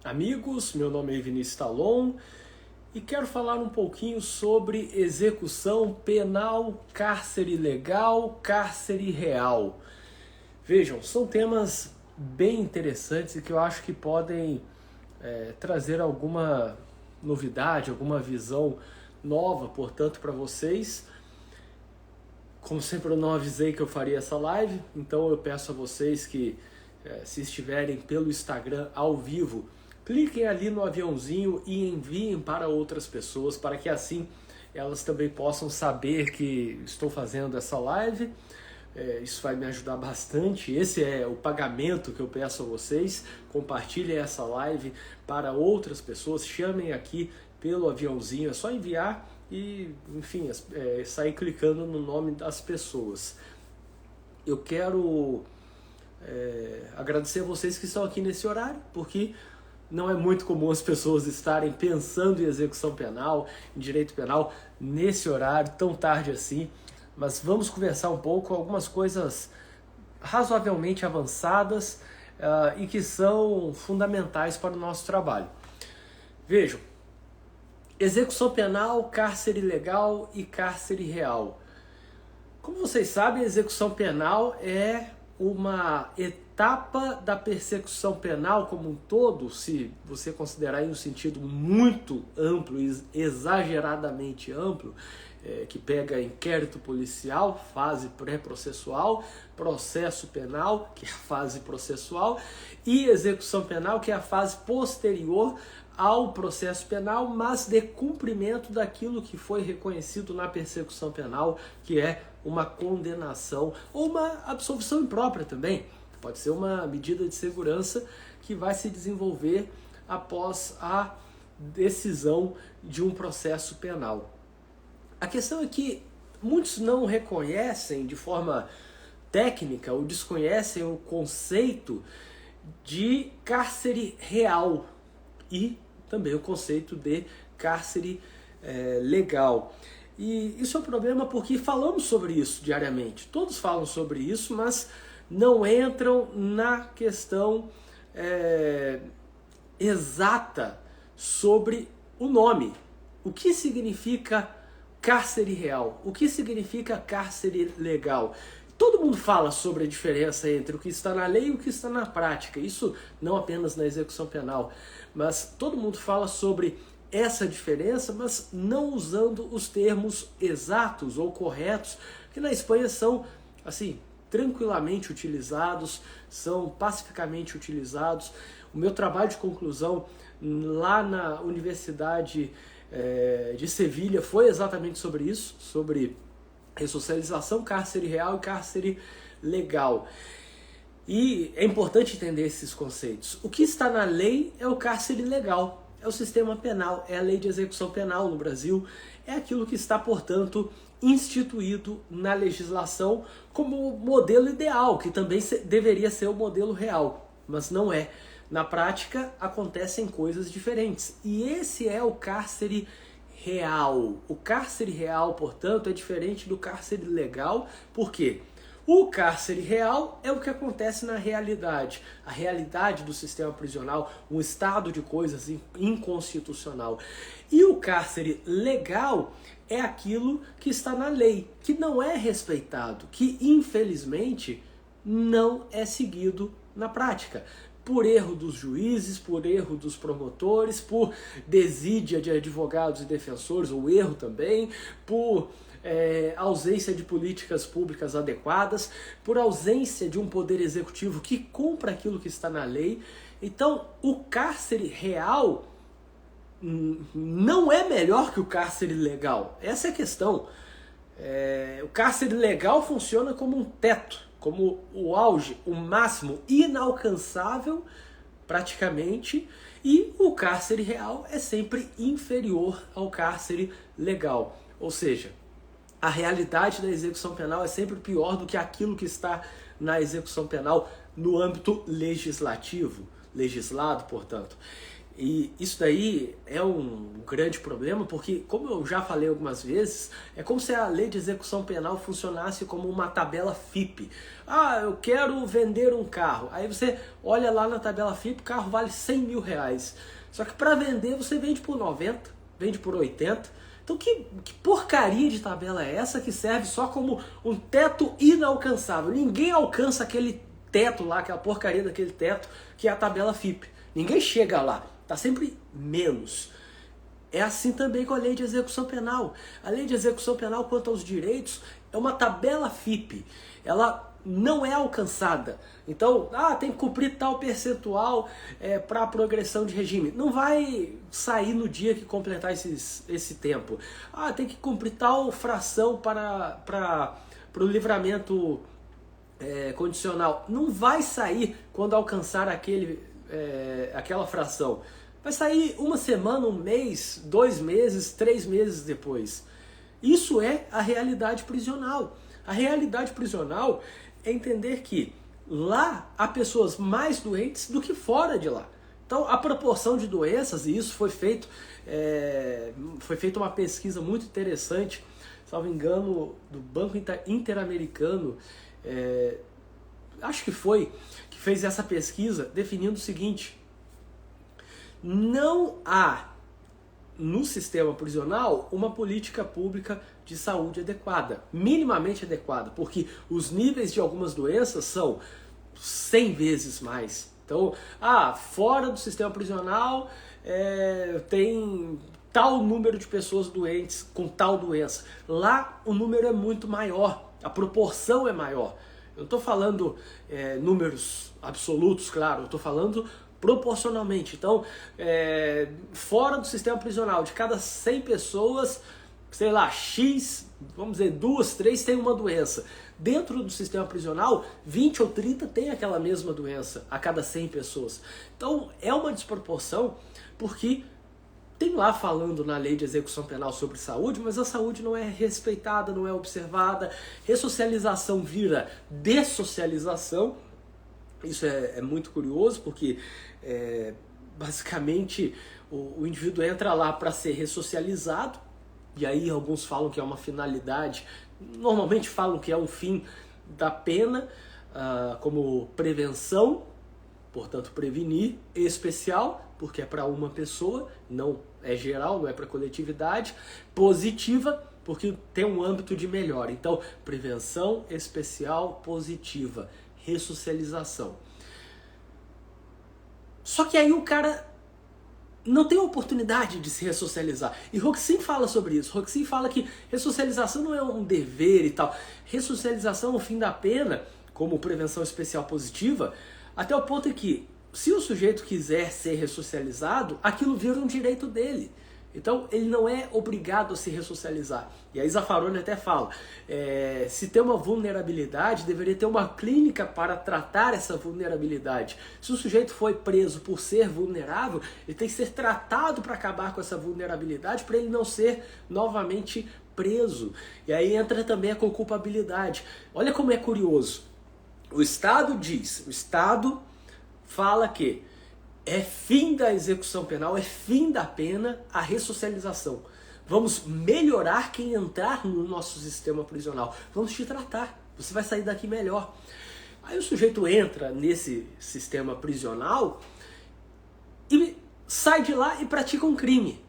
amigos, meu nome é Vinícius Talon e quero falar um pouquinho sobre execução penal, cárcere legal, cárcere real. Vejam, são temas bem interessantes e que eu acho que podem trazer alguma novidade, alguma visão nova, portanto, para vocês. Como sempre, eu não avisei que eu faria essa live, então eu peço a vocês que, se estiverem pelo Instagram ao vivo, cliquem ali no aviãozinho e enviem para outras pessoas, para que assim elas também possam saber que estou fazendo essa live. Isso vai me ajudar bastante. Esse é o pagamento que eu peço a vocês. Compartilhem essa live para outras pessoas, chamem aqui pelo aviãozinho, é só enviar e, enfim, sair clicando no nome das pessoas. Eu quero agradecer a vocês que estão aqui nesse horário, porque não é muito comum as pessoas estarem pensando em execução penal, em direito penal, nesse horário, tão tarde assim. Mas vamos conversar um pouco, algumas coisas razoavelmente avançadas e que são fundamentais para o nosso trabalho. Vejam, execução penal, cárcere legal e cárcere real. Como vocês sabem, a execução penal é uma etapa da persecução penal como um todo, se você considerar em um sentido muito amplo, exageradamente amplo, que pega inquérito policial, fase pré-processual, processo penal, que é a fase processual, e execução penal, que é a fase posterior ao processo penal, mas de cumprimento daquilo que foi reconhecido na persecução penal, que é uma condenação ou uma absolvição imprópria também. Pode ser uma medida de segurança que vai se desenvolver após a decisão de um processo penal. A questão é que muitos não reconhecem de forma técnica ou desconhecem o conceito de cárcere real e também o conceito de cárcere legal. E isso é um problema porque falamos sobre isso diariamente. Todos falam sobre isso, mas não entram na questão exata sobre o nome. O que significa cárcere real? O que significa cárcere legal? Todo mundo fala sobre a diferença entre o que está na lei e o que está na prática. Isso não apenas na execução penal, mas todo mundo fala sobre essa diferença, mas não usando os termos exatos ou corretos, que na Espanha são, assim, tranquilamente utilizados, são pacificamente utilizados. O meu trabalho de conclusão lá na Universidade de Sevilha foi exatamente sobre isso, sobre ressocialização, cárcere real e cárcere legal. E é importante entender esses conceitos. O que está na lei é o cárcere legal, é o sistema penal, é a lei de execução penal no Brasil, é aquilo que está, portanto, instituído na legislação como modelo ideal, que também deveria ser o modelo real, mas não é. Na prática, acontecem coisas diferentes. E esse é o cárcere real. O cárcere real, portanto, é diferente do cárcere legal. Por quê? O cárcere real é o que acontece na realidade. A realidade do sistema prisional, um estado de coisas inconstitucional. E o cárcere legal é aquilo que está na lei, que não é respeitado, que infelizmente não é seguido na prática. Por erro dos juízes, por erro dos promotores, por desídia de advogados e defensores, ou erro também, por ausência de políticas públicas adequadas, por ausência de um poder executivo que cumpra aquilo que está na lei. Então, o cárcere real não é melhor que o cárcere legal. Essa é a questão. O cárcere legal funciona como um teto, como o auge, o máximo, inalcançável praticamente, e o cárcere real é sempre inferior ao cárcere legal. Ou seja, a realidade da execução penal é sempre pior do que aquilo que está na execução penal no âmbito legislativo, legislado, portanto. E isso daí é um grande problema, porque, como eu já falei algumas vezes, é como se a lei de execução penal funcionasse como uma tabela FIPE. Ah, eu quero vender um carro. Aí você olha lá na tabela FIPE, o carro vale 100 mil reais. Só que para vender você vende por 90, vende por 80. Então que porcaria de tabela é essa que serve só como um teto inalcançável? Ninguém alcança aquele teto lá, aquela porcaria daquele teto que é a tabela FIPE. Ninguém chega lá. Está sempre menos. É assim também com a lei de execução penal. A lei de execução penal quanto aos direitos é uma tabela FIPE. Ela não é alcançada. Então, tem que cumprir tal percentual para a progressão de regime. Não vai sair no dia que completar esse tempo. Tem que cumprir tal fração para o livramento condicional. Não vai sair quando alcançar aquela fração. Vai sair uma semana, um mês, 2 meses, 3 meses depois. Isso é a realidade prisional. A realidade prisional é entender que lá há pessoas mais doentes do que fora de lá. Então a proporção de doenças, e isso foi feita uma pesquisa muito interessante, salvo engano, do Banco Interamericano, acho que fez essa pesquisa definindo o seguinte: não há no sistema prisional uma política pública de saúde adequada, minimamente adequada, porque os níveis de algumas doenças são 100 vezes mais. Então, fora do sistema prisional tem tal número de pessoas doentes com tal doença. Lá o número é muito maior, a proporção é maior. Eu não estou falando números absolutos, claro, eu estou falando proporcionalmente. Então, fora do sistema prisional, de cada 100 pessoas, sei lá, X, vamos dizer, 2, 3 tem uma doença. Dentro do sistema prisional, 20 ou 30 tem aquela mesma doença a cada 100 pessoas. Então, é uma desproporção, porque tem lá falando na lei de execução penal sobre saúde, mas a saúde não é respeitada, não é observada. Ressocialização vira dessocialização. Isso é muito curioso, porque basicamente o indivíduo entra lá para ser ressocializado, e aí alguns falam que é uma finalidade, normalmente falam que é um fim da pena, como prevenção, portanto prevenir, especial, porque é para uma pessoa, não é geral, não é para coletividade, positiva, porque tem um âmbito de melhora. Então, prevenção especial positiva, ressocialização. Só que aí o cara não tem oportunidade de se ressocializar. E Roxin fala sobre isso. Roxin fala que ressocialização não é um dever e tal. Ressocialização é o fim da pena, como prevenção especial positiva, até o ponto em que, se o sujeito quiser ser ressocializado, aquilo vira um direito dele. Então, ele não é obrigado a se ressocializar. E aí Zaffaroni até fala, se tem uma vulnerabilidade, deveria ter uma clínica para tratar essa vulnerabilidade. Se o sujeito foi preso por ser vulnerável, ele tem que ser tratado para acabar com essa vulnerabilidade, para ele não ser novamente preso. E aí entra também a culpabilidade. Olha como é curioso. O Estado fala que é fim da execução penal, é fim da pena a ressocialização. Vamos melhorar quem entrar no nosso sistema prisional. Vamos te tratar. Você vai sair daqui melhor. Aí o sujeito entra nesse sistema prisional e sai de lá e pratica um crime.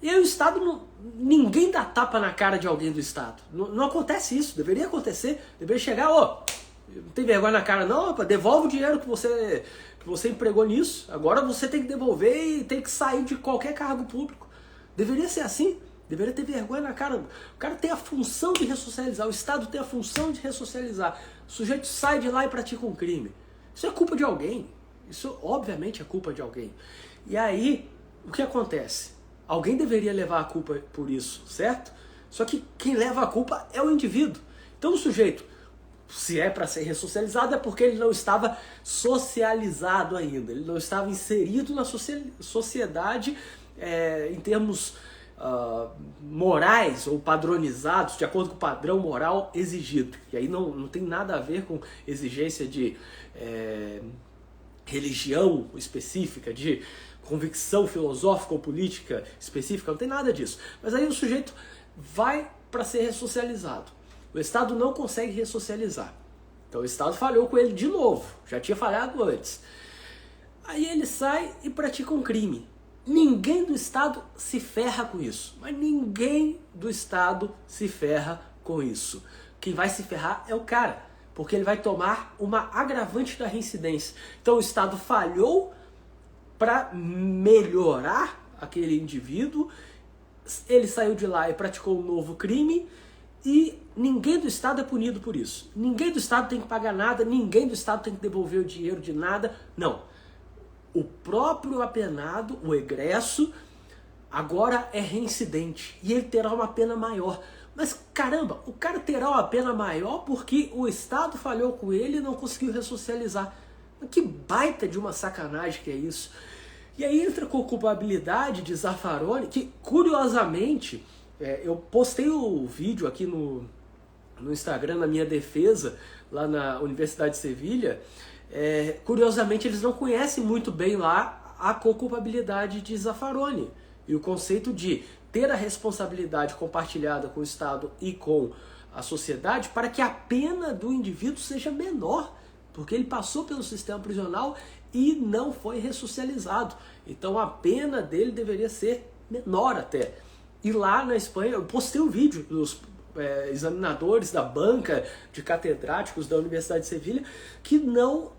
E aí o Estado, ninguém dá tapa na cara de alguém do Estado. Não acontece isso. Deveria acontecer. Deveria chegar, não tem vergonha na cara não, devolve o dinheiro que você empregou nisso, agora você tem que devolver e tem que sair de qualquer cargo público. Deveria ser assim, deveria ter vergonha na cara. O cara tem a função de ressocializar, o Estado tem a função de ressocializar. O sujeito sai de lá e pratica um crime. Isso é culpa de alguém, isso obviamente é culpa de alguém. E aí, o que acontece? Alguém deveria levar a culpa por isso, certo? Só que quem leva a culpa é o indivíduo. Então o sujeito, se é para ser ressocializado, é porque ele não estava socializado ainda, ele não estava inserido na sociedade em termos morais ou padronizados, de acordo com o padrão moral exigido. E aí não tem nada a ver com exigência de religião específica, convicção filosófica ou política específica, não tem nada disso. Mas aí o sujeito vai para ser ressocializado. O Estado não consegue ressocializar. Então o Estado falhou com ele de novo, já tinha falhado antes. Aí ele sai e pratica um crime. Ninguém do Estado se ferra com isso, mas ninguém do Estado se ferra com isso. Quem vai se ferrar é o cara, porque ele vai tomar uma agravante da reincidência. Então o Estado falhou para melhorar aquele indivíduo, ele saiu de lá e praticou um novo crime, e ninguém do Estado é punido por isso. Ninguém do Estado tem que pagar nada, ninguém do Estado tem que devolver o dinheiro de nada, não. O próprio apenado, o egresso, agora é reincidente e ele terá uma pena maior. Mas caramba, o cara terá uma pena maior porque o Estado falhou com ele e não conseguiu ressocializar. Mas que baita de uma sacanagem que é isso. E aí entra com a culpabilidade de Zaffaroni, que curiosamente, eu postei o vídeo aqui no Instagram, na minha defesa, lá na Universidade de Sevilha. Curiosamente, eles não conhecem muito bem lá a culpabilidade de Zaffaroni e o conceito de ter a responsabilidade compartilhada com o Estado e com a sociedade para que a pena do indivíduo seja menor, porque ele passou pelo sistema prisional e não foi ressocializado. Então a pena dele deveria ser menor até. E lá na Espanha, eu postei um vídeo dos examinadores da banca de catedráticos da Universidade de Sevilha que não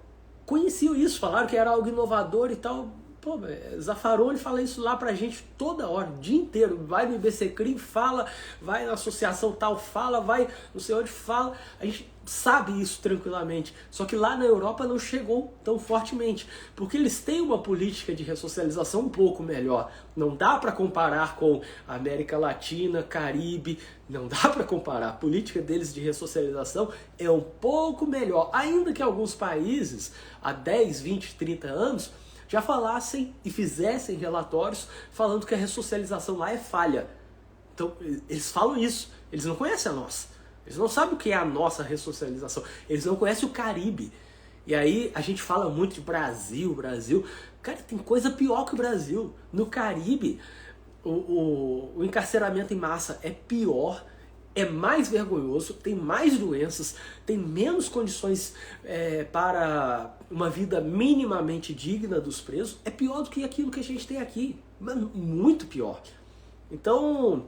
conheciam isso, falaram que era algo inovador e tal. Pô, Zaffaroni fala isso lá pra gente toda hora, o dia inteiro. Vai no IBC Crime, fala, vai na associação tal, fala, vai não sei onde, fala. A gente sabe isso tranquilamente. Só que lá na Europa não chegou tão fortemente, porque eles têm uma política de ressocialização um pouco melhor. Não dá para comparar com a América Latina, Caribe, não dá para comparar. A política deles de ressocialização é um pouco melhor, ainda que alguns países, há 10, 20, 30 anos, já falassem e fizessem relatórios falando que a ressocialização lá é falha. Então, eles falam isso, eles não conhecem a nossa. Eles não sabem o que é a nossa ressocialização. Eles não conhecem o Caribe. E aí a gente fala muito de Brasil. Cara, tem coisa pior que o Brasil. No Caribe, o encarceramento em massa é pior, é mais vergonhoso, tem mais doenças, tem menos condições para uma vida minimamente digna dos presos. É pior do que aquilo que a gente tem aqui, muito pior. Então,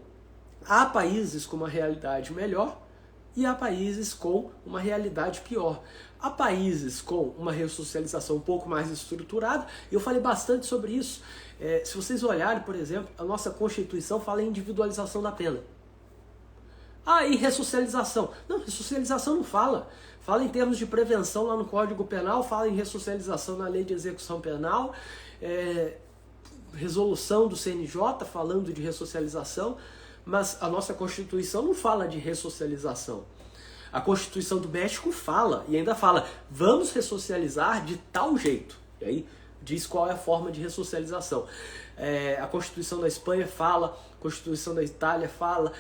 há países com uma realidade melhor e há países com uma realidade pior. Há países com uma ressocialização um pouco mais estruturada, e eu falei bastante sobre isso. Se vocês olharem, por exemplo, a nossa Constituição fala em individualização da pena. E ressocialização. Não, ressocialização não fala. Fala em termos de prevenção lá no Código Penal, fala em ressocialização na Lei de Execução Penal, resolução do CNJ falando de ressocialização, mas a nossa Constituição não fala de ressocialização. A Constituição do México fala, e ainda fala, vamos ressocializar de tal jeito. E aí diz qual é a forma de ressocialização. A Constituição da Espanha fala, a Constituição da Itália fala,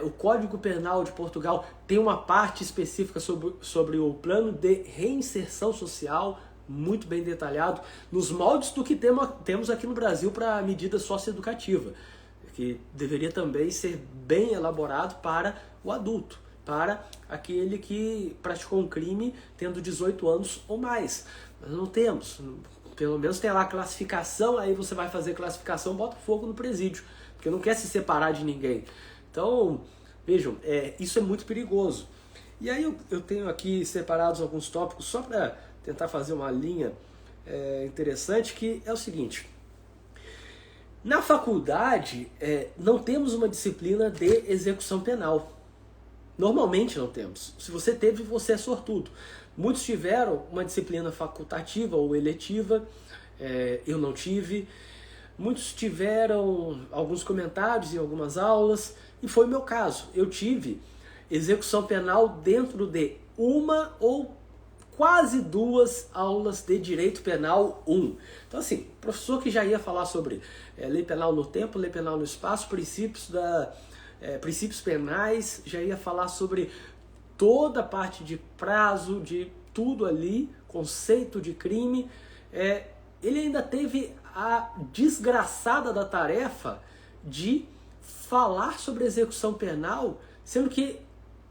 o Código Penal de Portugal tem uma parte específica sobre o plano de reinserção social, muito bem detalhado, nos moldes do que temos aqui no Brasil para a medida socioeducativa, que deveria também ser bem elaborado para o adulto, para aquele que praticou um crime tendo 18 anos ou mais. Mas não temos. Pelo menos tem lá a classificação, aí você vai fazer classificação, bota fogo no presídio, porque não quer se separar de ninguém. Então, vejam, isso é muito perigoso. E aí eu tenho aqui separados alguns tópicos só para tentar fazer uma linha interessante, que é o seguinte. Na faculdade, não temos uma disciplina de execução penal. Normalmente não temos. Se você teve, você é sortudo. Muitos tiveram uma disciplina facultativa ou eletiva, eu não tive. Muitos tiveram alguns comentários em algumas aulas, e foi o meu caso. Eu tive execução penal dentro de uma ou quase 2 aulas de Direito Penal 1. Então assim, professor que já ia falar sobre lei penal no tempo, lei penal no espaço, princípios penais, já ia falar sobre toda a parte de prazo, de tudo ali, conceito de crime. Ele ainda teve a desgraçada da tarefa de falar sobre execução penal, sendo que,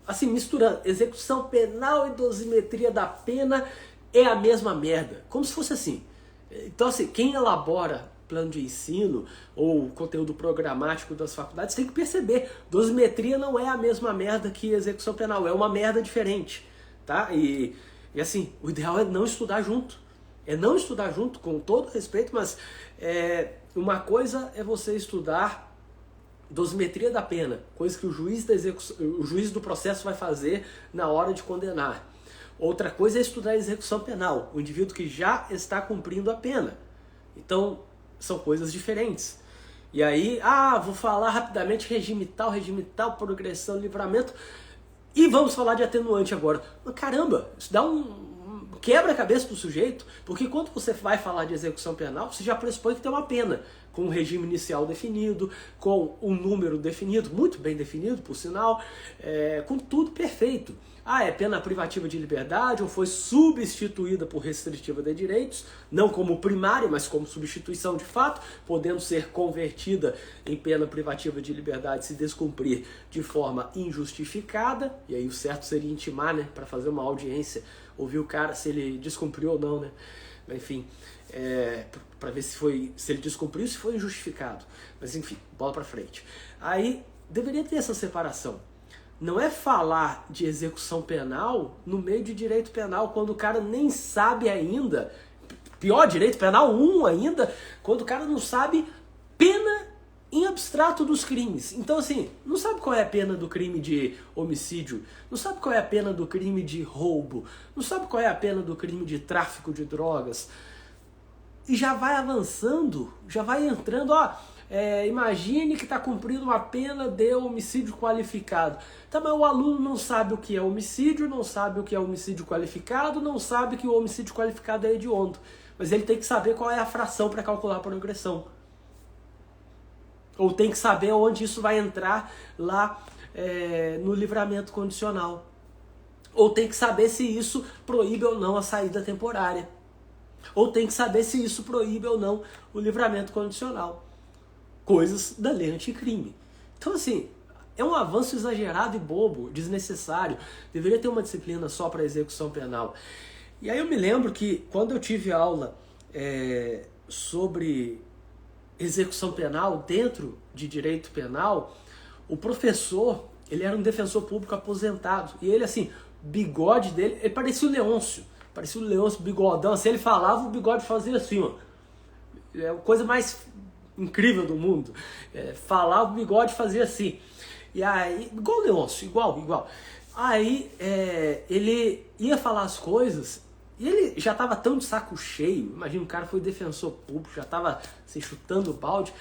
assim, misturando execução penal e dosimetria da pena é a mesma merda. Como se fosse assim. Então, assim, quem elabora plano de ensino ou conteúdo programático das faculdades tem que perceber, dosimetria não é a mesma merda que execução penal, é uma merda diferente, tá? E assim, o ideal é não estudar junto. É não estudar junto, com todo respeito, mas uma coisa é você estudar dosimetria da pena, coisa que o juiz do processo vai fazer na hora de condenar. Outra coisa é estudar execução penal, o indivíduo que já está cumprindo a pena. Então, são coisas diferentes. E aí, vou falar rapidamente regime tal, progressão, livramento, e vamos falar de atenuante agora. Mas, caramba, isso dá quebra a cabeça do sujeito, porque quando você vai falar de execução penal, você já pressupõe que tem uma pena, com um regime inicial definido, com um número definido, muito bem definido, por sinal, com tudo perfeito. É pena privativa de liberdade ou foi substituída por restritiva de direitos, não como primária, mas como substituição de fato, podendo ser convertida em pena privativa de liberdade se descumprir de forma injustificada, e aí o certo seria intimar, né, para fazer uma audiência, ouvir o cara se ele descumpriu ou não, né, enfim, para ver se ele descumpriu, se foi injustificado, mas enfim, bola para frente. Aí deveria ter essa separação. Não é falar de execução penal no meio de direito penal, quando o cara nem sabe ainda, pior, direito penal 1 ainda, quando o cara não sabe pena em abstrato dos crimes. Então, assim, não sabe qual é a pena do crime de homicídio, não sabe qual é a pena do crime de roubo, não sabe qual é a pena do crime de tráfico de drogas. E já vai avançando, já vai entrando, imagine que está cumprindo uma pena de homicídio qualificado. Tá, mas o aluno não sabe o que é homicídio, não sabe o que é homicídio qualificado, não sabe que o homicídio qualificado é hediondo. Mas ele tem que saber qual é a fração para calcular a progressão. Ou tem que saber onde isso vai entrar lá no livramento condicional. Ou tem que saber se isso proíbe ou não a saída temporária. Ou tem que saber se isso proíbe ou não o livramento condicional. Coisas da lei anticrime. Então, assim, é um avanço exagerado e bobo, desnecessário. Deveria ter uma disciplina só para execução penal. E aí eu me lembro que quando eu tive aula sobre execução penal dentro de direito penal, o professor, ele era um defensor público aposentado. E ele, assim, bigode dele, ele parecia o Leôncio. Parecia o Leôncio, bigodão. Assim, ele falava, o bigode fazia assim, ó. É a coisa mais incrível do mundo. Falava, o bigode fazia assim. E aí, igual o Leôncio, igual. Aí ele ia falar as coisas e ele já estava tão de saco cheio. Imagina, o cara foi defensor público, já estava assim, chutando o balde,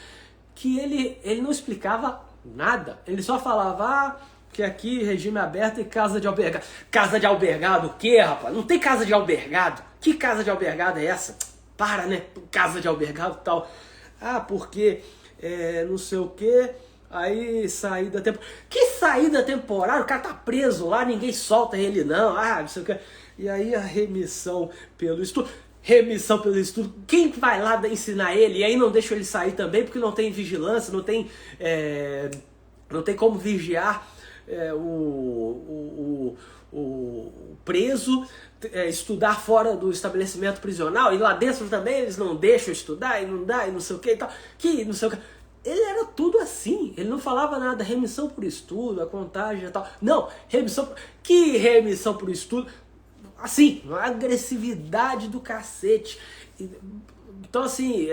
que ele não explicava nada. Ele só falava, que aqui regime aberto e casa de albergado. Casa de albergado o quê, rapaz? Não tem casa de albergado. Que casa de albergado é essa? Para, né? Casa de albergado e tal. Porque não sei o quê. Aí saída temporária. Que saída temporária? O cara tá preso lá, ninguém solta ele não. Não sei o quê. E aí a remissão pelo estudo. Remissão pelo estudo. Quem vai lá ensinar ele? E aí não deixa ele sair também porque não tem vigilância, não tem como vigiar o preso, estudar fora do estabelecimento prisional, e lá dentro também eles não deixam estudar, e não dá, e não sei o que e tal, que não sei o que. Ele era tudo assim, ele não falava nada, remissão por estudo, a contagem e tal. Não, que remissão por estudo? Assim, uma agressividade do cacete. Então assim,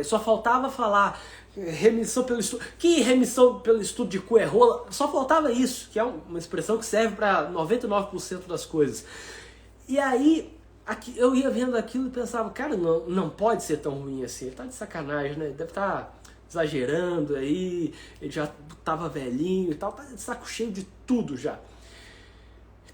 só faltava falar remissão pelo estudo. Que remissão pelo estudo de cu é rola? Só faltava isso, que é uma expressão que serve para 99% das coisas. E aí, eu ia vendo aquilo e pensava, cara, não pode ser tão ruim assim. Ele tá de sacanagem, né? Ele deve estar exagerando aí, ele já tava velhinho e tal, tá de saco cheio de tudo já.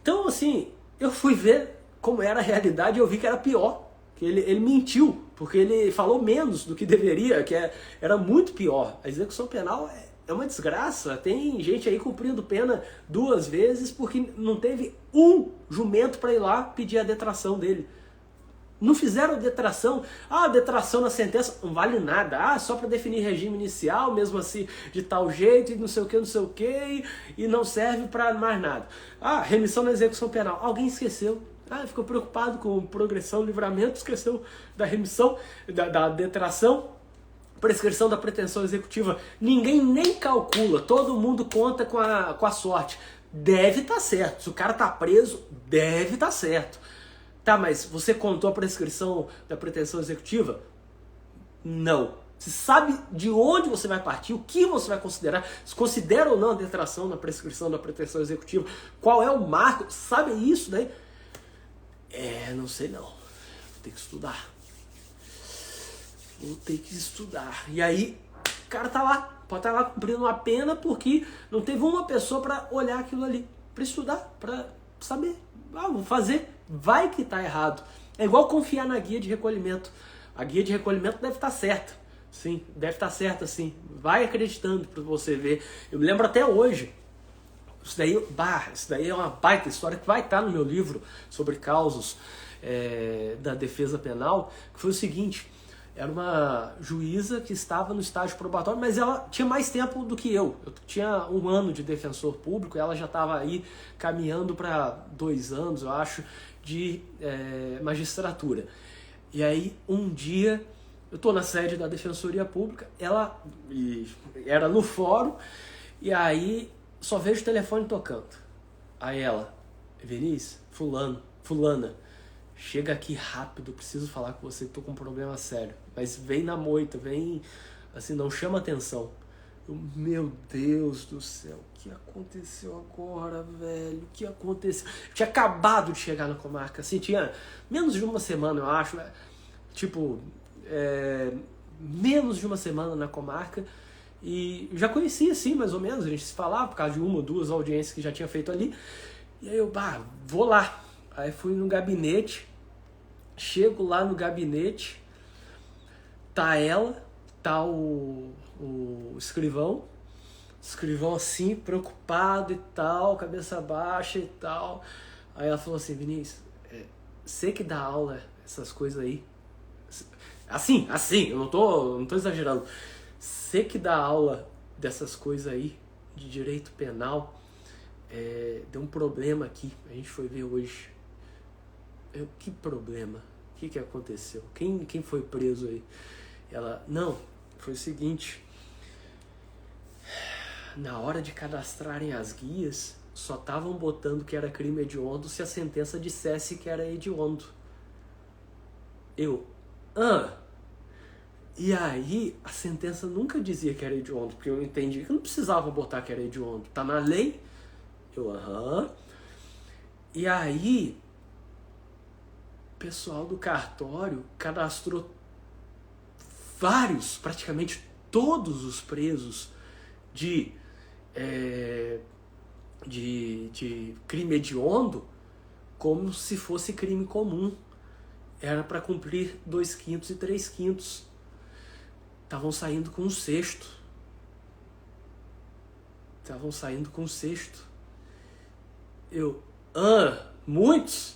Então, assim, eu fui ver como era a realidade e eu vi que era pior. Que ele mentiu, porque ele falou menos do que deveria, que era muito pior. A execução penal é uma desgraça. Tem gente aí cumprindo pena 2 vezes porque não teve um jumento para ir lá pedir a detração dele. Não fizeram detração. Ah, detração na sentença não vale nada. Ah, só para definir regime inicial, mesmo assim, de tal jeito, e não sei o que, e não serve para mais nada. Ah, remissão na execução penal. Alguém esqueceu. Ah, ficou preocupado com progressão, livramento, esqueceu da remissão, da detração, prescrição da pretensão executiva. Ninguém nem calcula, todo mundo conta com a sorte. Deve estar certo. Se o cara tá preso, deve estar certo. Tá, mas você contou a prescrição da pretensão executiva? Não. Você sabe de onde você vai partir, o que você vai considerar, se considera ou não a detração na prescrição da pretensão executiva, qual é o marco, sabe isso daí? Não sei não. Vou ter que estudar. Vou ter que estudar. E aí, o cara tá lá, pode estar lá cumprindo uma pena porque não teve uma pessoa para olhar aquilo ali, para estudar, para saber. Ah, vou fazer. Vai que tá errado. É igual confiar na guia de recolhimento. A guia de recolhimento deve estar certa. Sim, deve estar certa, sim. Vai acreditando para você ver. Eu me lembro até hoje. Isso daí é uma baita história que vai estar no meu livro sobre causos da defesa penal, que foi o seguinte: era uma juíza que estava no estágio probatório, mas ela tinha mais tempo do que eu. Eu tinha 1 ano de defensor público, ela já estava aí caminhando para 2 anos, eu acho, de magistratura. E aí, um dia, eu estou na sede da Defensoria Pública, ela era no fórum, e aí só vejo o telefone tocando. Aí ela: Vinícius, fulana, chega aqui rápido, preciso falar com você, tô com um problema sério. Mas vem na moita, vem, assim, não chama atenção. Meu Deus do céu, o que aconteceu agora, velho? O que aconteceu? Eu tinha acabado de chegar na comarca, assim, tinha menos de uma semana, eu acho, menos de uma semana na comarca. E já conhecia, assim, mais ou menos, a gente se falava por causa de 1 ou 2 audiências que já tinha feito ali. E aí eu, vou lá. Aí fui no gabinete, chego lá no gabinete, tá ela, tá o escrivão assim, preocupado e tal, cabeça baixa e tal. Aí ela falou assim: Vinícius, você que dá aula, essas coisas aí, assim, eu não tô exagerando, você que dá aula dessas coisas aí, de direito penal, deu um problema aqui, a gente foi ver hoje. Que problema? O que aconteceu? Quem foi preso aí? Ela: não, foi o seguinte, na hora de cadastrarem as guias, só estavam botando que era crime hediondo se a sentença dissesse que era hediondo. E aí a sentença nunca dizia que era hediondo, porque eu entendi que não precisava botar que era hediondo. Tá na lei? E aí o pessoal do cartório cadastrou praticamente todos os presos de crime hediondo como se fosse crime comum. Era para cumprir 2/5 e 3/5. Estavam saindo com 1/6. Muitos?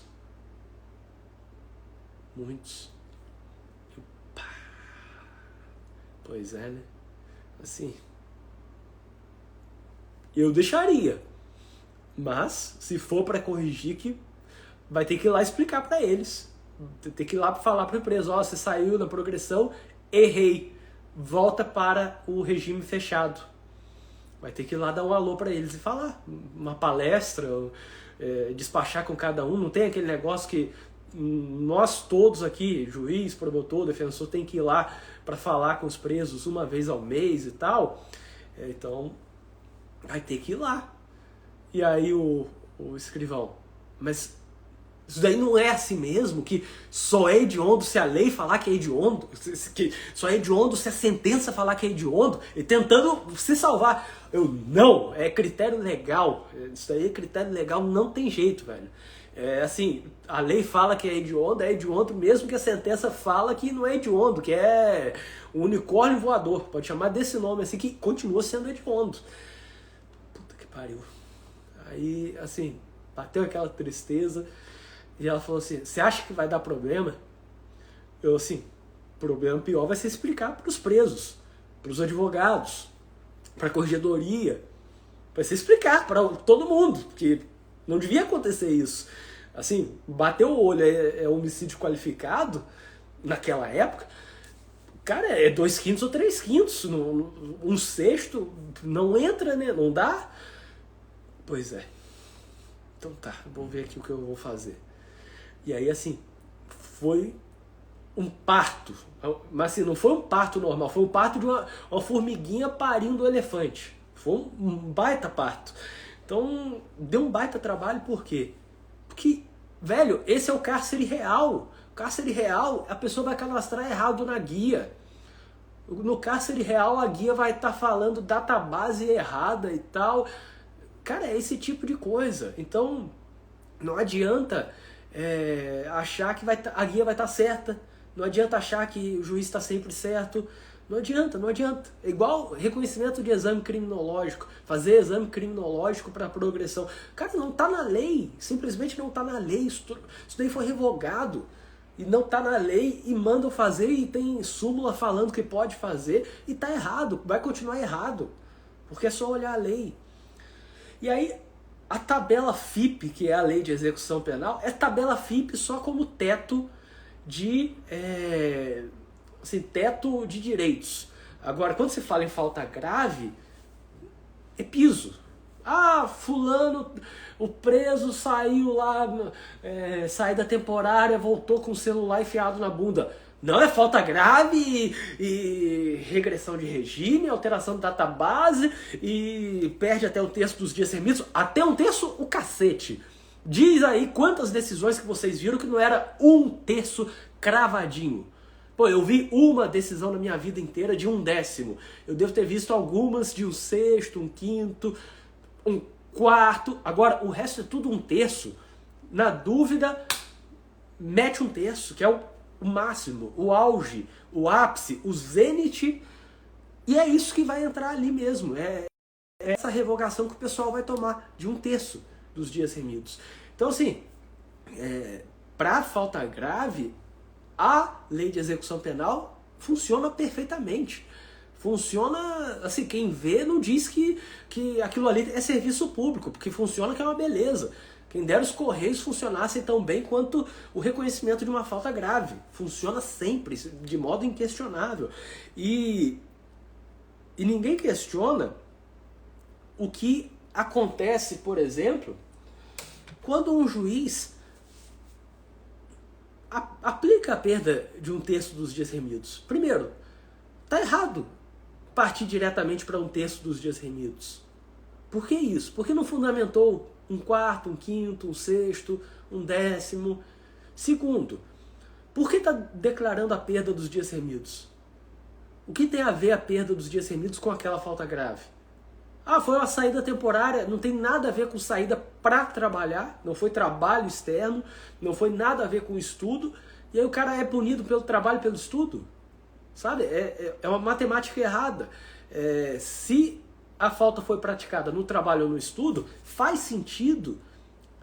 Pois é, né? Assim, eu deixaria. Mas, se for para corrigir, que vai ter que ir lá explicar para eles. Tem que ir lá falar para a empresa: você saiu da progressão, errei. Volta para o regime fechado. Vai ter que ir lá dar um alô para eles e falar. Uma palestra, despachar com cada um. Não tem aquele negócio que nós todos aqui, juiz, promotor, defensor, tem que ir lá para falar com os presos uma vez ao mês e tal. Então, vai ter que ir lá. E aí o escrivão: mas isso daí não é assim mesmo? Que só é hediondo se a lei falar que é hediondo? Que só é hediondo se a sentença falar que é hediondo? E tentando se salvar. Não, é critério legal. Isso daí é critério legal, não tem jeito, velho. Assim, a lei fala que é hediondo mesmo que a sentença fala que não é hediondo, que é um unicórnio voador. Pode chamar desse nome assim, que continua sendo hediondo. Puta que pariu. Aí, assim, bateu aquela tristeza. E ela falou assim: você acha que vai dar problema? assim, o problema pior vai ser explicar para os presos, para os advogados, para a corregedoria, vai ser explicar para todo mundo, porque não devia acontecer isso. Assim, bater o olho é homicídio qualificado naquela época, cara, é 2/5 ou 3/5, um sexto não entra, né? Não dá? Pois é. Então tá, vamos ver aqui o que eu vou fazer. E aí, assim, foi um parto. Mas assim, não foi um parto normal, foi um parto de uma formiguinha parindo um elefante. Foi um baita parto. Então, deu um baita trabalho, por quê? Porque, velho, esse é o cárcere real. O cárcere real, a pessoa vai cadastrar errado na guia. No cárcere real, a guia vai estar falando database errada e tal. Cara, é esse tipo de coisa. Então, não adianta achar que a guia vai estar certa. Não adianta achar que o juiz está sempre certo. Não adianta, não adianta. É igual reconhecimento de exame criminológico. Fazer exame criminológico para progressão. Cara, não está na lei. Simplesmente não está na lei. Isso daí foi revogado. E não está na lei e mandam fazer e tem súmula falando que pode fazer. E está errado. Vai continuar errado. Porque é só olhar a lei. E aí, a tabela FIP, que é a Lei de Execução Penal, é tabela FIP só como teto de teto de direitos. Agora, quando se fala em falta grave, é piso. Ah, fulano, o preso saiu lá, saída temporária, voltou com o celular enfiado na bunda. Não, é falta grave e regressão de regime, alteração de database e perde até 1/3 dos dias remidos. Até 1/3 o cacete. Diz aí quantas decisões que vocês viram que não era 1/3 cravadinho. Pô, eu vi uma decisão na minha vida inteira de 1/10. Eu devo ter visto algumas de 1/6, 1/5, 1/4. Agora, o resto é tudo 1/3. Na dúvida, mete 1/3, que é o máximo, o auge, o ápice, o zênite. E é isso que vai entrar ali mesmo. É essa revogação que o pessoal vai tomar de 1/3 dos dias remidos. Então, assim, para falta grave, a lei de execução penal funciona perfeitamente. Funciona, assim, quem vê não diz que aquilo ali é serviço público, porque funciona que é uma beleza. Quem dera os Correios funcionassem tão bem quanto o reconhecimento de uma falta grave. Funciona sempre, de modo inquestionável. E ninguém questiona o que acontece, por exemplo, quando um juiz aplica a perda de 1/3 dos dias remidos. Primeiro, está errado partir diretamente para 1/3 dos dias remidos. Por que isso? Porque não fundamentou 1/4, 1/5, 1/6, 1/10. Segundo, por que está declarando a perda dos dias remidos? O que tem a ver a perda dos dias remidos com aquela falta grave? Ah, foi uma saída temporária, não tem nada a ver com saída para trabalhar, não foi trabalho externo, não foi nada a ver com estudo, e aí o cara é punido pelo trabalho e pelo estudo? Sabe? É uma matemática errada. Se a falta foi praticada no trabalho ou no estudo, faz sentido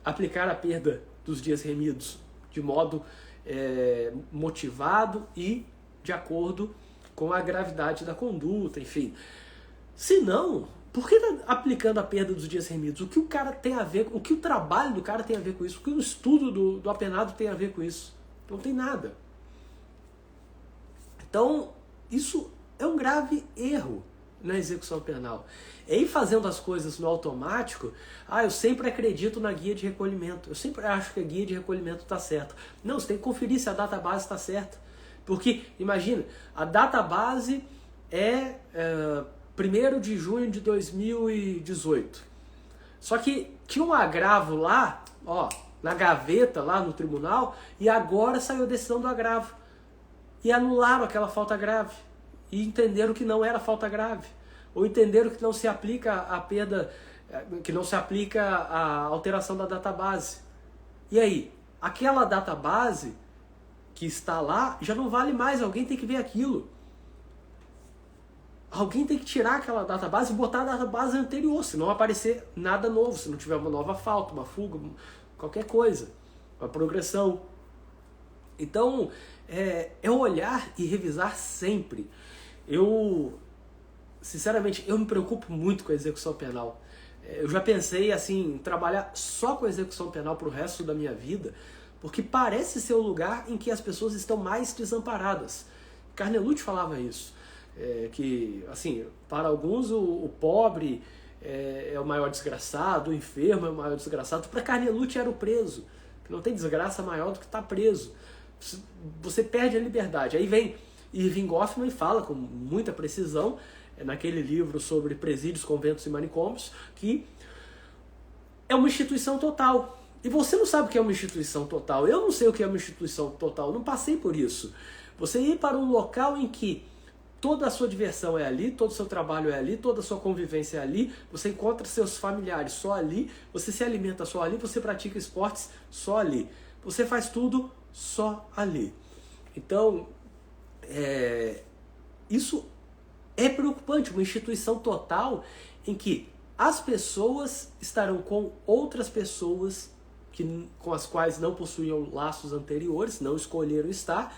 aplicar a perda dos dias remidos de modo motivado e de acordo com a gravidade da conduta, enfim. Se não, por que está aplicando a perda dos dias remidos? O que o cara tem a ver, o que o trabalho do cara tem a ver com isso? O que o estudo do apenado tem a ver com isso? Não tem nada. Então, isso é um grave erro na execução penal. É ir fazendo as coisas no automático. Eu sempre acredito na guia de recolhimento. Eu sempre acho que a guia de recolhimento está certa. Não, você tem que conferir se a database está certa. Porque, imagina, a database é 1º de junho de 2018. Só que tinha um agravo lá, na gaveta, lá no tribunal, e agora saiu a decisão do agravo. E anularam aquela falta grave. E entenderam que não era falta grave. Ou entenderam que não se aplica a perda, que não se aplica a alteração da database. E aí, aquela database que está lá já não vale mais, alguém tem que ver aquilo. Alguém tem que tirar aquela database e botar a database anterior, se não aparecer nada novo, se não tiver uma nova falta, uma fuga, qualquer coisa, uma progressão. Então, é olhar e revisar sempre. Eu, sinceramente, eu me preocupo muito com a execução penal. Eu já pensei assim, em trabalhar só com a execução penal para o resto da minha vida, porque parece ser o lugar em que as pessoas estão mais desamparadas. Carnelucci falava isso, que assim, para alguns o pobre é o maior desgraçado, o enfermo é o maior desgraçado. Para Carnelucci era o preso, que não tem desgraça maior do que estar preso. Você perde a liberdade. Aí vem Irving Goffman e fala com muita precisão, naquele livro sobre presídios, conventos e manicômios, que é uma instituição total. E você não sabe o que é uma instituição total. Eu não sei o que é uma instituição total, eu não passei por isso. Você ir para um local em que toda a sua diversão é ali, todo o seu trabalho é ali, toda a sua convivência é ali, você encontra seus familiares só ali, você se alimenta só ali, você pratica esportes só ali. Você faz tudo só ali. Então, isso é preocupante, uma instituição total em que as pessoas estarão com outras pessoas com as quais não possuíam laços anteriores, não escolheram estar,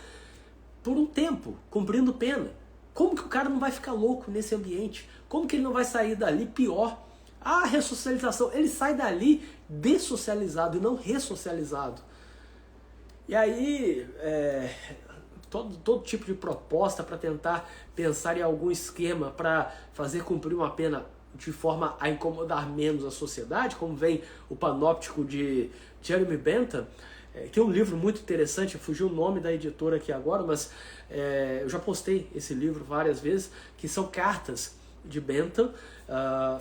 por um tempo, cumprindo pena. Como que o cara não vai ficar louco nesse ambiente? Como que ele não vai sair dali pior? A ressocialização, ele sai dali dessocializado e não ressocializado. E aí, todo tipo de proposta para tentar pensar em algum esquema para fazer cumprir uma pena de forma a incomodar menos a sociedade, como vem o Panóptico de Jeremy Bentham, que é um livro muito interessante, fugiu o nome da editora aqui agora, mas eu já postei esse livro várias vezes, que são cartas de Bentham,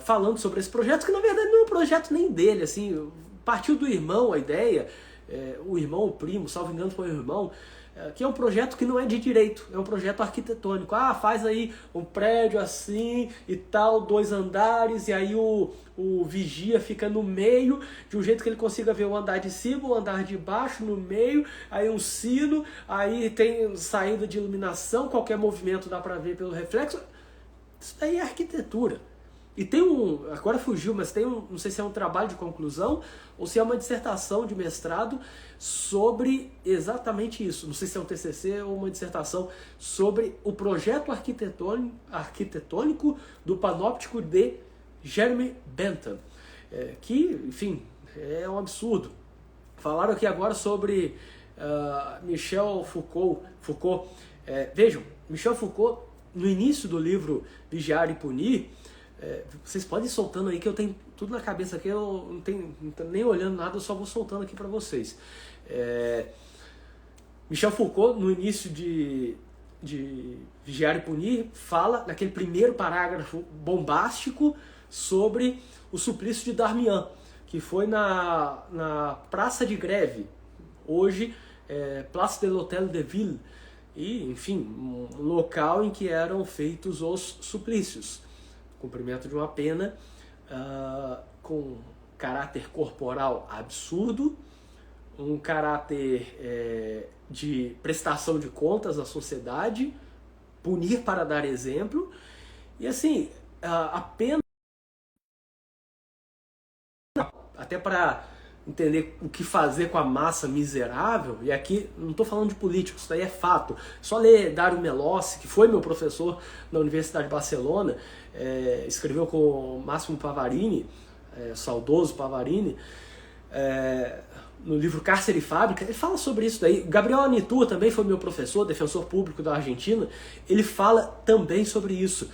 falando sobre esse projeto, que na verdade não é um projeto nem dele, assim, partiu do irmão a ideia, o irmão, o primo, salvo engano foi o irmão, que é um projeto que não é de direito, é um projeto arquitetônico. Faz aí um prédio assim e tal, 2 andares, e aí o vigia fica no meio, de um jeito que ele consiga ver o andar de cima, o andar de baixo, no meio, aí um sino, aí tem saída de iluminação, qualquer movimento dá para ver pelo reflexo. Isso daí é arquitetura. E tem agora fugiu, mas tem não sei se é um trabalho de conclusão ou se é uma dissertação de mestrado sobre exatamente isso. Não sei se é um TCC ou uma dissertação sobre o projeto arquitetônico do Panóptico de Jeremy Bentham, que, enfim, é um absurdo. Falaram aqui agora sobre Michel Foucault. Vejam, Michel Foucault, no início do livro Vigiar e Punir, vocês podem ir soltando aí que eu tenho tudo na cabeça aqui, eu não tenho nem olhando nada, eu só vou soltando aqui para vocês. Michel Foucault, no início de Vigiar e Punir, fala naquele primeiro parágrafo bombástico sobre o suplício de Darmian, que foi na Praça de Greve, hoje Place de l'Hôtel de Ville, e, enfim, um local em que eram feitos os suplícios. Cumprimento de uma pena com caráter corporal absurdo, um caráter de prestação de contas à sociedade, punir para dar exemplo, e assim, a pena, até para entender o que fazer com a massa miserável, e aqui não estou falando de políticos, isso daí é fato. Só ler Dario Melossi, que foi meu professor na Universidade de Barcelona, escreveu com o Máximo Pavarini, saudoso Pavarini, no livro Cárcere e Fábrica, ele fala sobre isso daí. Gabriel Anitua também foi meu professor, defensor público da Argentina, ele fala também sobre isso.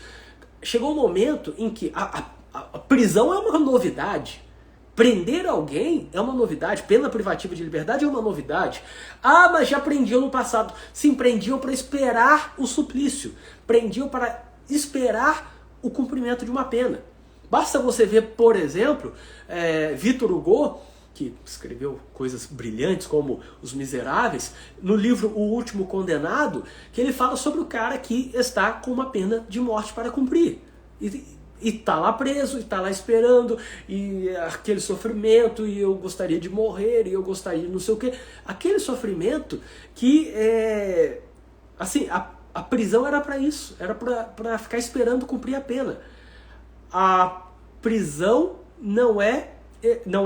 Chegou um momento em que a prisão é uma novidade. Prender alguém é uma novidade, pena privativa de liberdade é uma novidade. Mas já prendiam no passado. Sim, prendiam para esperar o suplício, prendiam para esperar o cumprimento de uma pena. Basta você ver, por exemplo, Victor Hugo, que escreveu coisas brilhantes como Os Miseráveis, no livro O Último Condenado, que ele fala sobre o cara que está com uma pena de morte para cumprir. E tá lá preso, e tá lá esperando, e aquele sofrimento, e eu gostaria de morrer, e eu gostaria de não sei o quê. Aquele sofrimento que, assim, a prisão era para isso, era para ficar esperando cumprir a pena. A prisão não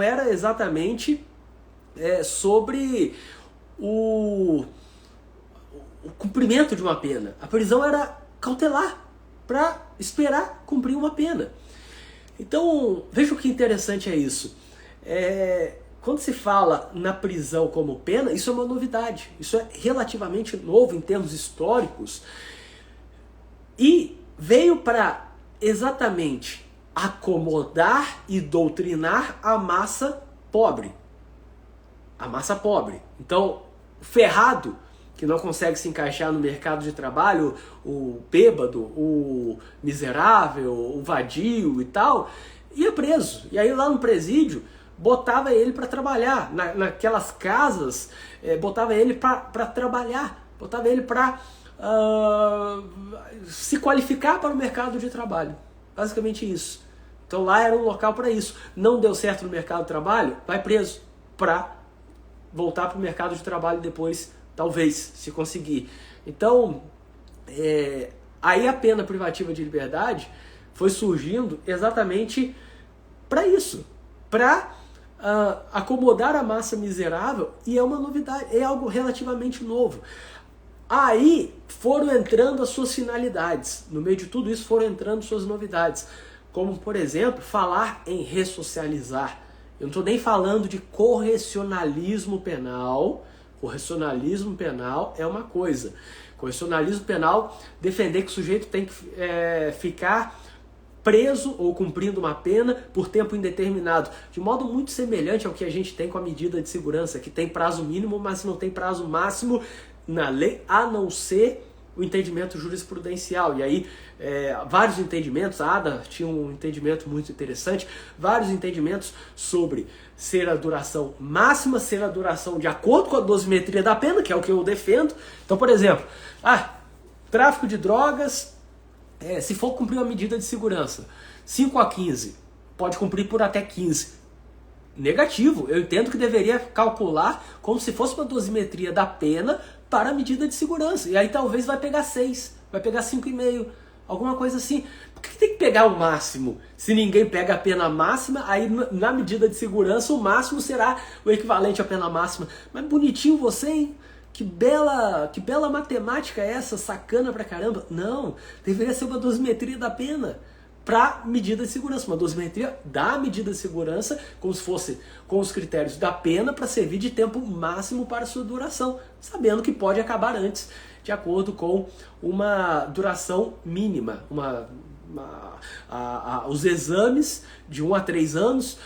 era exatamente sobre o cumprimento de uma pena. A prisão era cautelar, para esperar cumprir uma pena. Então, veja que interessante é isso. Quando se fala na prisão como pena, isso é uma novidade. Isso é relativamente novo em termos históricos. E veio para exatamente acomodar e doutrinar a massa pobre. A massa pobre. Então, o ferrado, que não consegue se encaixar no mercado de trabalho, o bêbado, o miserável, o vadio e tal, ia preso. E aí lá no presídio, botava ele para trabalhar. Naquelas casas, botava ele para trabalhar. Botava ele para se qualificar para o mercado de trabalho. Basicamente isso. Então lá era um local para isso. Não deu certo no mercado de trabalho, vai preso para voltar para o mercado de trabalho depois, talvez, se conseguir. Então, aí a pena privativa de liberdade foi surgindo exatamente para isso, para acomodar a massa miserável, e é uma novidade, é algo relativamente novo. Aí foram entrando as suas finalidades, no meio de tudo isso foram entrando suas novidades, como, por exemplo, falar em ressocializar. Eu não estou nem falando de correcionalismo penal. Correcionalismo penal é uma coisa. Correcionalismo penal, defender que o sujeito tem que ficar preso ou cumprindo uma pena por tempo indeterminado, de modo muito semelhante ao que a gente tem com a medida de segurança, que tem prazo mínimo, mas não tem prazo máximo na lei, a não ser o entendimento jurisprudencial. E aí, vários entendimentos, a Ada tinha um entendimento muito interessante, vários entendimentos sobre ser a duração máxima, ser a duração de acordo com a dosimetria da pena, que é o que eu defendo. Então, por exemplo, tráfico de drogas, se for cumprir uma medida de segurança, 5 a 15, pode cumprir por até 15. Negativo, eu entendo que deveria calcular como se fosse uma dosimetria da pena para a medida de segurança. E aí talvez vai pegar 6, vai pegar 5,5, alguma coisa assim. Por que tem que pegar o máximo? Se ninguém pega a pena máxima, aí na medida de segurança o máximo será o equivalente à pena máxima. Mas bonitinho você, hein? Que bela matemática é essa, sacana pra caramba. Não, deveria ser uma dosimetria da pena para medida de segurança, uma dosimetria da medida de segurança, como se fosse com os critérios da pena para servir de tempo máximo para sua duração, sabendo que pode acabar antes, de acordo com uma duração mínima, os exames de 1 a 3 anos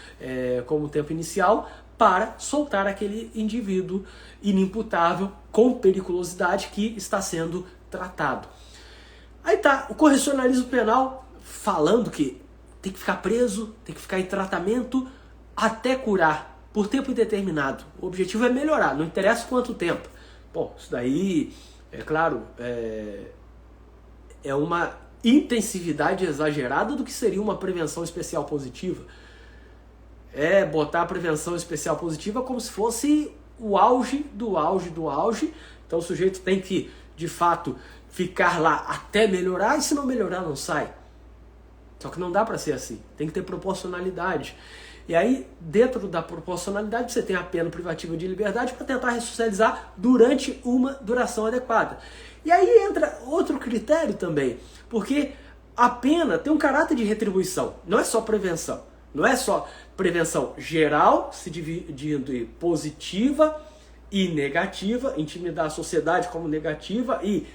como tempo inicial, para soltar aquele indivíduo inimputável com periculosidade que está sendo tratado. Aí tá, o correcionalismo penal falando que tem que ficar preso, tem que ficar em tratamento até curar, por tempo indeterminado. O objetivo é melhorar, não interessa quanto tempo. Bom, isso daí, é claro, é uma intensividade exagerada do que seria uma prevenção especial positiva. É botar a prevenção especial positiva como se fosse o auge do auge do auge. Então o sujeito tem que, de fato, ficar lá até melhorar, e se não melhorar, não sai. Só que não dá para ser assim, tem que ter proporcionalidade. E aí, dentro da proporcionalidade, você tem a pena privativa de liberdade para tentar ressocializar durante uma duração adequada. E aí entra outro critério também, porque a pena tem um caráter de retribuição, não é só prevenção. Não é só prevenção geral, se dividindo em positiva e negativa, intimidar a sociedade como negativa e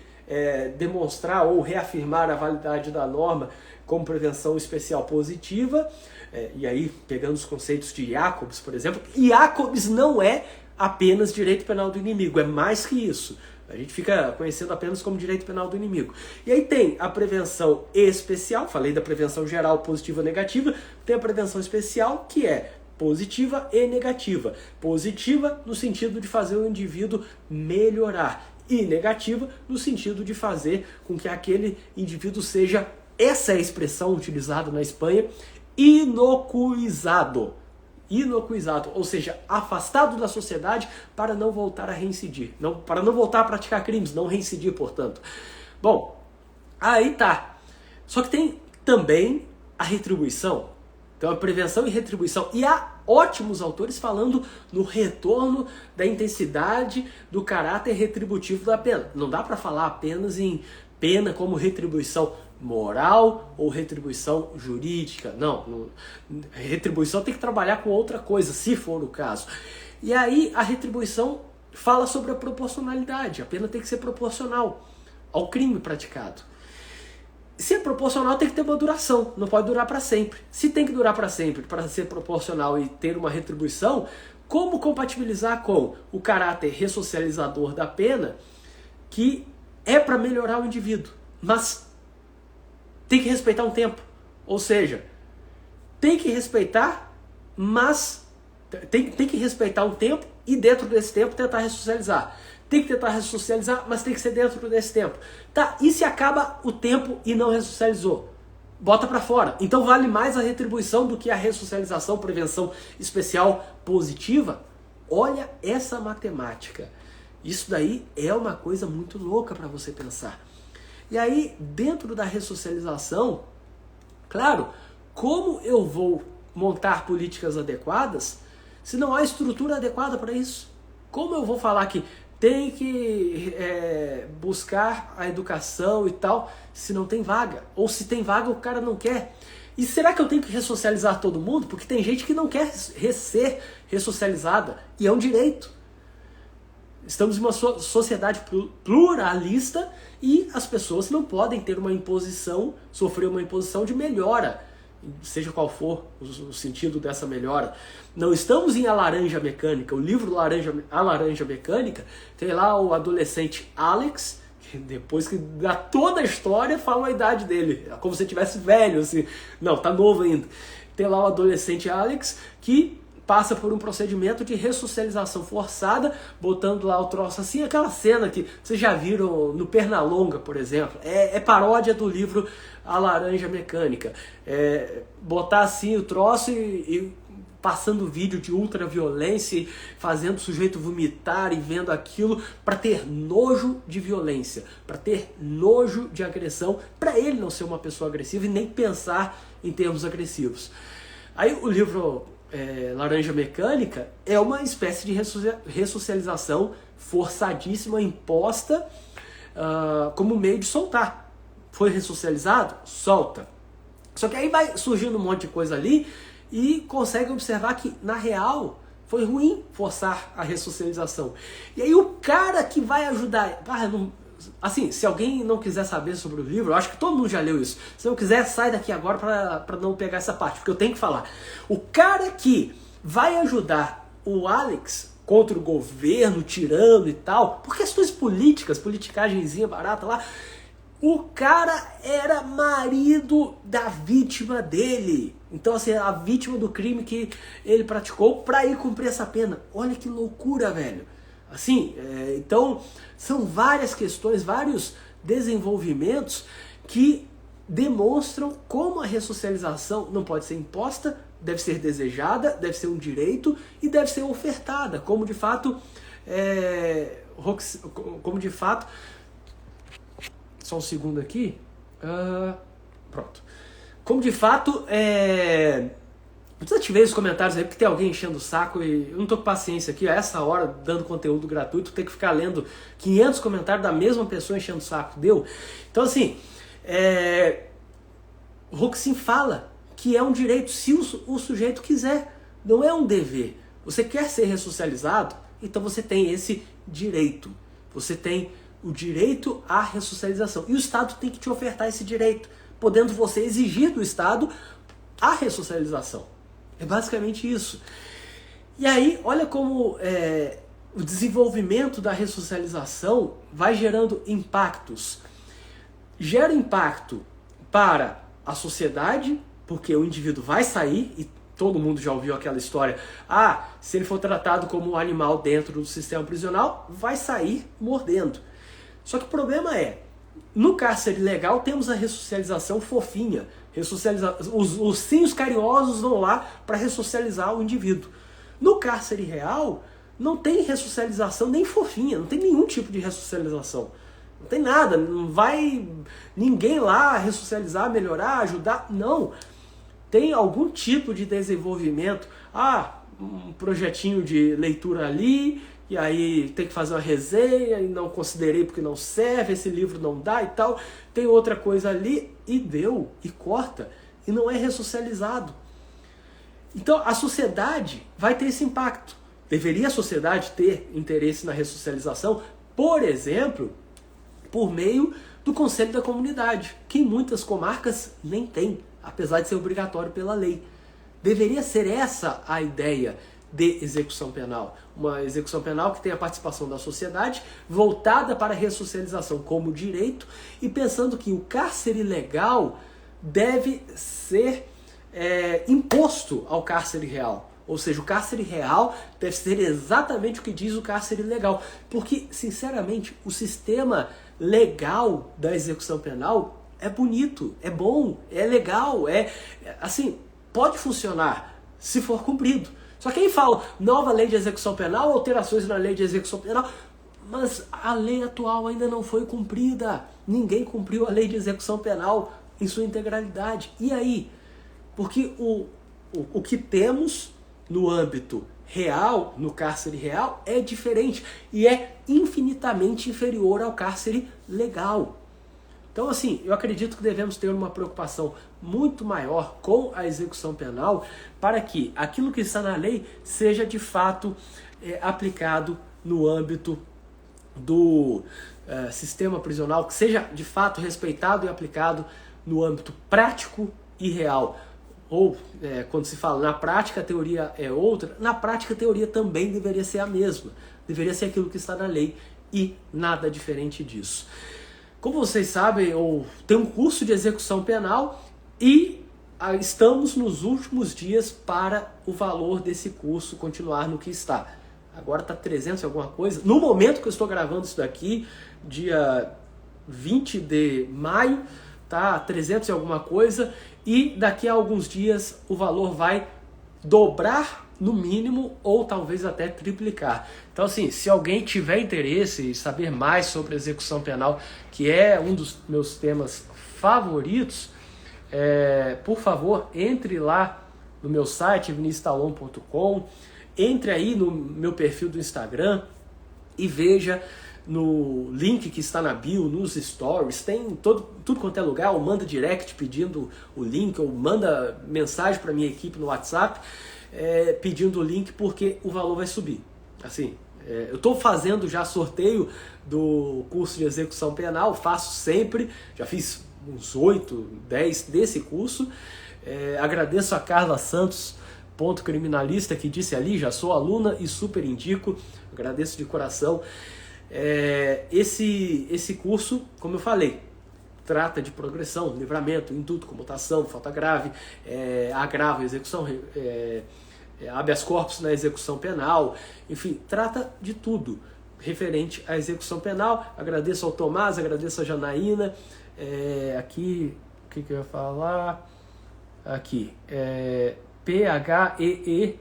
demonstrar ou reafirmar a validade da norma como prevenção especial positiva. E aí, pegando os conceitos de Jacobs, por exemplo, Jacobs não é apenas direito penal do inimigo, é mais que isso. A gente fica conhecendo apenas como direito penal do inimigo. E aí tem a prevenção especial, falei da prevenção geral positiva e negativa, tem a prevenção especial que é positiva e negativa. Positiva no sentido de fazer o indivíduo melhorar e negativa no sentido de fazer com que aquele indivíduo seja, essa é a expressão utilizada na Espanha, inocuizado. Inocuizado, ou seja, afastado da sociedade para não voltar a reincidir, para não voltar a praticar crimes, não reincidir, portanto. Bom, aí tá. Só que tem também a retribuição. Então, a prevenção e retribuição. E há ótimos autores falando no retorno da intensidade do caráter retributivo da pena. Não dá para falar apenas em pena como retribuição moral ou retribuição jurídica. Não. Retribuição tem que trabalhar com outra coisa, se for o caso. E aí, a retribuição fala sobre a proporcionalidade. A pena tem que ser proporcional ao crime praticado. Se é proporcional, tem que ter uma duração, não pode durar para sempre. Se tem que durar para sempre, para ser proporcional e ter uma retribuição, como compatibilizar com o caráter ressocializador da pena, que é para melhorar o indivíduo, mas tem que respeitar um tempo. Ou seja, tem que respeitar, mas tem que respeitar um tempo e dentro desse tempo tentar ressocializar. Tem que tentar ressocializar, mas tem que ser dentro desse tempo. Tá, e se acaba o tempo e não ressocializou? Bota pra fora. Então vale mais a retribuição do que a ressocialização, prevenção especial positiva? Olha essa matemática. Isso daí é uma coisa muito louca para você pensar. E aí, dentro da ressocialização, claro, como eu vou montar políticas adequadas se não há estrutura adequada para isso? Como eu vou falar que tem que buscar a educação e tal, se não tem vaga? Ou se tem vaga, o cara não quer. E será que eu tenho que ressocializar todo mundo? Porque tem gente que não quer ser ressocializada. E é um direito. Estamos em uma sociedade pluralista e as pessoas não podem ter uma imposição, sofrer uma imposição de melhora, seja qual for o sentido dessa melhora. Não estamos em A Laranja Mecânica. O livro A Laranja Mecânica tem lá o adolescente Alex, que depois que dá toda a história fala a idade dele, como se estivesse velho, assim. Não, tá novo ainda. Tem lá o adolescente Alex que passa por um procedimento de ressocialização forçada, botando lá o troço assim, aquela cena que vocês já viram no Pernalonga, por exemplo. É paródia do livro A Laranja Mecânica. Botar assim o troço e passando vídeo de ultraviolência, fazendo o sujeito vomitar e vendo aquilo para ter nojo de violência, para ter nojo de agressão, para ele não ser uma pessoa agressiva e nem pensar em termos agressivos. Aí o livro Laranja Mecânica é uma espécie de ressocialização forçadíssima, imposta como meio de soltar. Foi ressocializado? Solta. Só que aí vai surgindo um monte de coisa ali e consegue observar que, na real, foi ruim forçar a ressocialização. E aí o cara que vai ajudar... Assim, se alguém não quiser saber sobre o livro, eu acho que todo mundo já leu isso. Se não quiser, sai daqui agora para não pegar essa parte, porque eu tenho que falar. O cara que vai ajudar o Alex contra o governo, tirano e tal, por questões políticas, politicagemzinha barata lá, o cara era marido da vítima dele. Então, assim, a vítima do crime que ele praticou para ir cumprir essa pena. Olha que loucura, velho. Assim, então, são várias questões, vários desenvolvimentos que demonstram como a ressocialização não pode ser imposta, deve ser desejada, deve ser um direito e deve ser ofertada, como de fato, só um segundo aqui, pronto, como de fato, desativei os comentários aí, porque tem alguém enchendo o saco e eu não tô com paciência aqui, a essa hora, dando conteúdo gratuito, ter que ficar lendo 500 comentários da mesma pessoa enchendo o saco, deu? Então, assim, Roxin fala que é um direito se o sujeito quiser, não é um dever. Você quer ser ressocializado, então você tem esse direito. Você tem o direito à ressocialização. E o Estado tem que te ofertar esse direito, podendo você exigir do Estado a ressocialização. É basicamente isso. E aí, olha como o desenvolvimento da ressocialização vai gerando impactos. Gera impacto para a sociedade, porque o indivíduo vai sair, e todo mundo já ouviu aquela história, se ele for tratado como um animal dentro do sistema prisional, vai sair mordendo. Só que o problema no cárcere legal temos a ressocialização fofinha. Os ursinhos carinhosos vão lá para ressocializar o indivíduo. No cárcere real, não tem ressocialização nem fofinha, não tem nenhum tipo de ressocialização. Não tem nada, não vai ninguém lá ressocializar, melhorar, ajudar, não. tem algum tipo de desenvolvimento, um projetinho de leitura ali, e aí tem que fazer uma resenha e não considerei porque não serve, esse livro não dá e tal, tem outra coisa ali e deu, e corta, e não é ressocializado. Então a sociedade vai ter esse impacto. Deveria a sociedade ter interesse na ressocialização, por exemplo, por meio do Conselho da Comunidade, que em muitas comarcas nem tem, apesar de ser obrigatório pela lei. Deveria ser essa a ideia de execução penal. Uma execução penal que tenha a participação da sociedade, voltada para a ressocialização como direito, e pensando que o cárcere legal deve ser imposto ao cárcere real. Ou seja, o cárcere real deve ser exatamente o que diz o cárcere legal. Porque, sinceramente, o sistema legal da execução penal é bonito, é bom, é legal, assim, pode funcionar se for cumprido. Só que aí fala, nova lei de execução penal, alterações na lei de execução penal, mas a lei atual ainda não foi cumprida. Ninguém cumpriu a lei de execução penal em sua integralidade. E aí? Porque o que temos no âmbito real, no cárcere real, é diferente e é infinitamente inferior ao cárcere legal. Então, assim, eu acredito que devemos ter uma preocupação muito maior com a execução penal para que aquilo que está na lei seja de fato aplicado no âmbito do sistema prisional, que seja de fato respeitado e aplicado no âmbito prático e real. Ou, quando se fala na prática, a teoria é outra, na prática a teoria também deveria ser a mesma. Deveria ser aquilo que está na lei e nada diferente disso. Como vocês sabem, eu tenho um curso de execução penal e estamos nos últimos dias para o valor desse curso continuar no que está. Agora está 300 e alguma coisa. No momento que eu estou gravando isso daqui, dia 20 de maio, tá 300 e alguma coisa, e daqui a alguns dias o valor vai dobrar no mínimo ou talvez até triplicar. Então, assim, se alguém tiver interesse em saber mais sobre execução penal, que é um dos meus temas favoritos, por favor, entre lá no meu site, viniciustalon.com, entre aí no meu perfil do Instagram e veja no link que está na bio, nos stories, tem tudo quanto é lugar, ou manda direct pedindo o link, ou manda mensagem para minha equipe no WhatsApp pedindo o link, porque o valor vai subir. Assim, eu estou fazendo já sorteio do curso de execução penal, faço sempre, já fiz uns 8, 10 desse curso. Agradeço a Carla Santos, ponto criminalista, que disse ali, já sou aluna e super indico, agradeço de coração. Esse curso, como eu falei, trata de progressão, livramento, induto, comutação, falta grave, agravo, execução, habeas corpus na execução penal, enfim, trata de tudo referente à execução penal. Agradeço ao Tomás, agradeço a Janaína, aqui, o que eu ia falar? Aqui, PHEE.RY,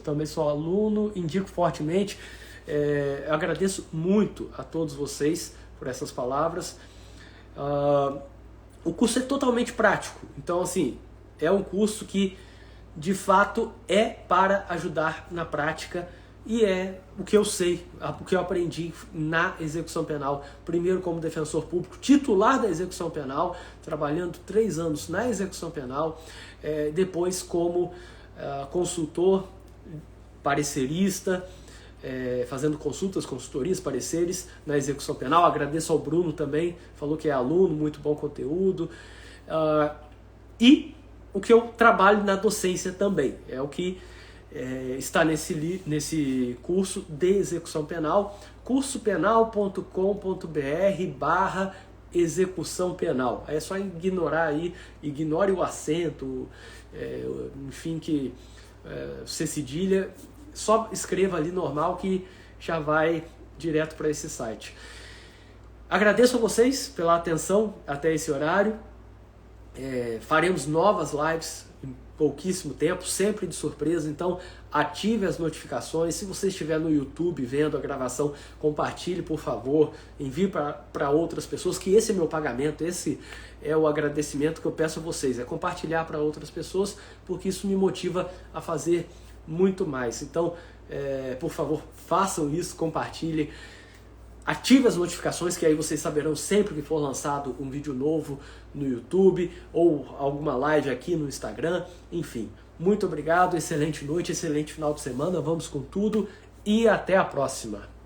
também sou aluno, indico fortemente. Eu agradeço muito a todos vocês por essas palavras. O curso é totalmente prático, então assim, é um curso que de fato é para ajudar na prática e é o que eu sei, o que eu aprendi na execução penal, primeiro como defensor público, titular da execução penal, trabalhando 3 anos na execução penal, depois como consultor, parecerista, fazendo consultorias, pareceres na execução penal. Agradeço ao Bruno também, falou que é aluno, muito bom conteúdo. E o que eu trabalho na docência também, é o que está nesse curso de execução penal, cursopenal.com.br/execução penal. Aí é só ignorar aí, ignore o acento, enfim, que C cedilha, só escreva ali normal que já vai direto para esse site. Agradeço a vocês pela atenção até esse horário. Faremos novas lives pouquíssimo tempo, sempre de surpresa, então ative as notificações. Se você estiver no YouTube vendo a gravação, compartilhe, por favor, envie para outras pessoas, que esse é meu pagamento, esse é o agradecimento que eu peço a vocês, é compartilhar para outras pessoas, porque isso me motiva a fazer muito mais. Então, por favor, façam isso, compartilhem. Ative as notificações, que aí vocês saberão sempre que for lançado um vídeo novo no YouTube ou alguma live aqui no Instagram. Enfim, muito obrigado, excelente noite, excelente final de semana, vamos com tudo e até a próxima!